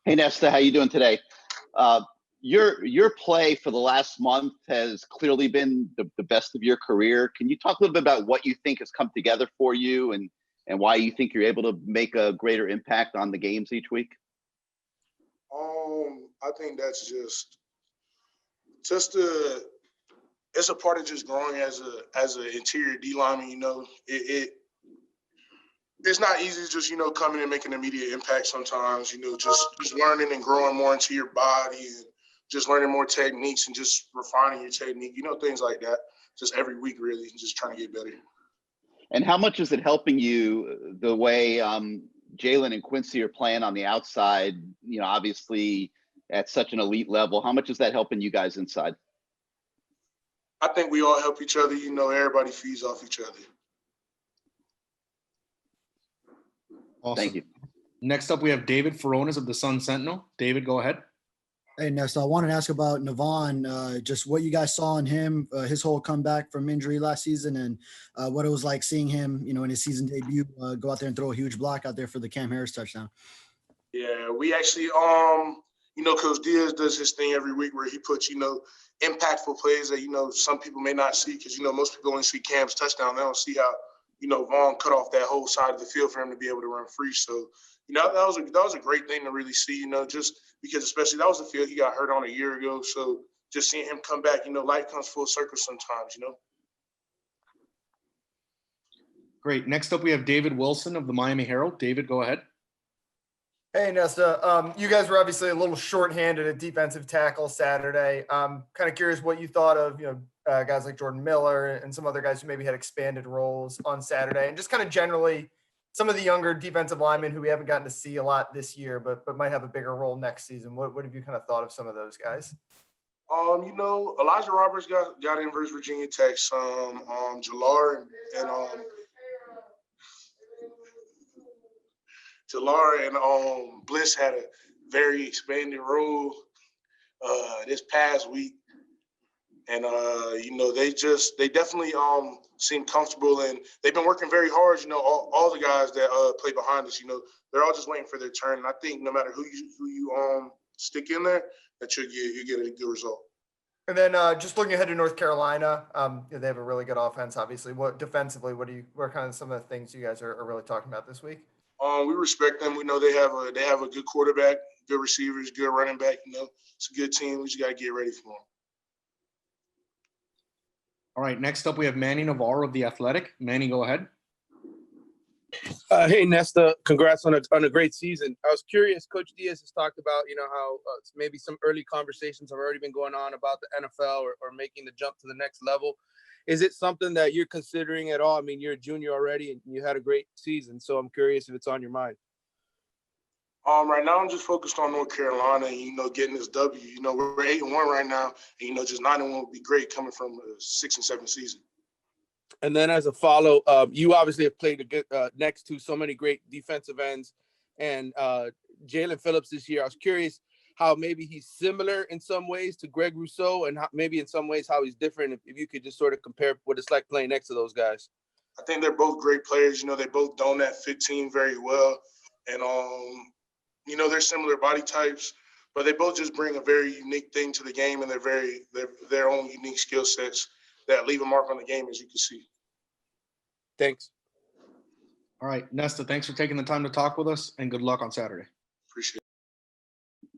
Hey Nesta, how you doing today? Uh, your play for the last month has clearly been the best of your career. Can you talk a little bit about what you think has come together for you and why you think you're able to make a greater impact on the games each week? I think that's just a it's a part of just growing as an interior D lineman. It's not easy to just coming and making an immediate impact. Sometimes just learning and growing more into your body and just learning more techniques and just refining your technique. Things like that. Just every week, really, just trying to get better. And how much is it helping you the way Jalen and Quincy are playing on the outside? Obviously at such an elite level. How much is that helping you guys inside? I think we all help each other. Everybody feeds off each other. Awesome. Thank you. Next up, we have David Furones of the Sun Sentinel. David, go ahead. Hey, Nesta, I wanted to ask about Navon, just what you guys saw in him, his whole comeback from injury last season, and what it was like seeing him, in his season debut, go out there and throw a huge block out there for the Cam Harris touchdown. Yeah, we actually, Coach Diaz does his thing every week where he puts, impactful plays that, some people may not see because, most people only see Cam's touchdown. They don't see how, Vaughn cut off that whole side of the field for him to be able to run free. So, that was a great thing to really see, just because especially that was the field he got hurt on a year ago. So just seeing him come back, life comes full circle sometimes, Great. Next up, we have David Wilson of the Miami Herald. David, go ahead. Hey, Nesta. You guys were obviously a little shorthanded at defensive tackle Saturday. Kind of curious what you thought of, guys like Jordan Miller and some other guys who maybe had expanded roles on Saturday, and just kind of generally some of the younger defensive linemen who we haven't gotten to see a lot this year, but might have a bigger role next season. What have you kind of thought of some of those guys? Elijah Roberts got in versus Virginia Tech. Jalar and Bliss had a very expanded role this past week. And, they definitely seem comfortable, and they've been working very hard. All the guys that play behind us, they're all just waiting for their turn. And I think no matter who you stick in there, that you get a good result. And then just looking ahead to North Carolina, they have a really good offense, obviously. What defensively, what are kind of some of the things you guys are really talking about this week? We respect them. We know they have a good quarterback, good receivers, good running back. It's a good team. We just got to get ready for them. All right. Next up, we have Manny Navarro of The Athletic. Manny, go ahead. Hey, Nesta. Congrats on a great season. I was curious, Coach Diaz has talked about, how maybe some early conversations have already been going on about the NFL or making the jump to the next level. Is it something that you're considering at all? I mean, you're a junior already and you had a great season, so I'm curious if it's on your mind. Right now I'm just focused on North Carolina and, getting this W. We're 8-1 right now, and, just 9-1 would be great coming from a 6-7 season. And then as a follow, you obviously have played next to so many great defensive ends and Jalen Phillips this year. I was curious how maybe he's similar in some ways to Greg Rousseau and maybe in some ways how he's different, if you could just sort of compare what it's like playing next to those guys. I think they're both great players. They both dome that 15 very well. And, they're similar body types, but they both just bring a very unique thing to the game, and they're their own unique skill sets that leave a mark on the game, as you can see. Thanks. All right, Nesta, thanks for taking the time to talk with us, and good luck on Saturday.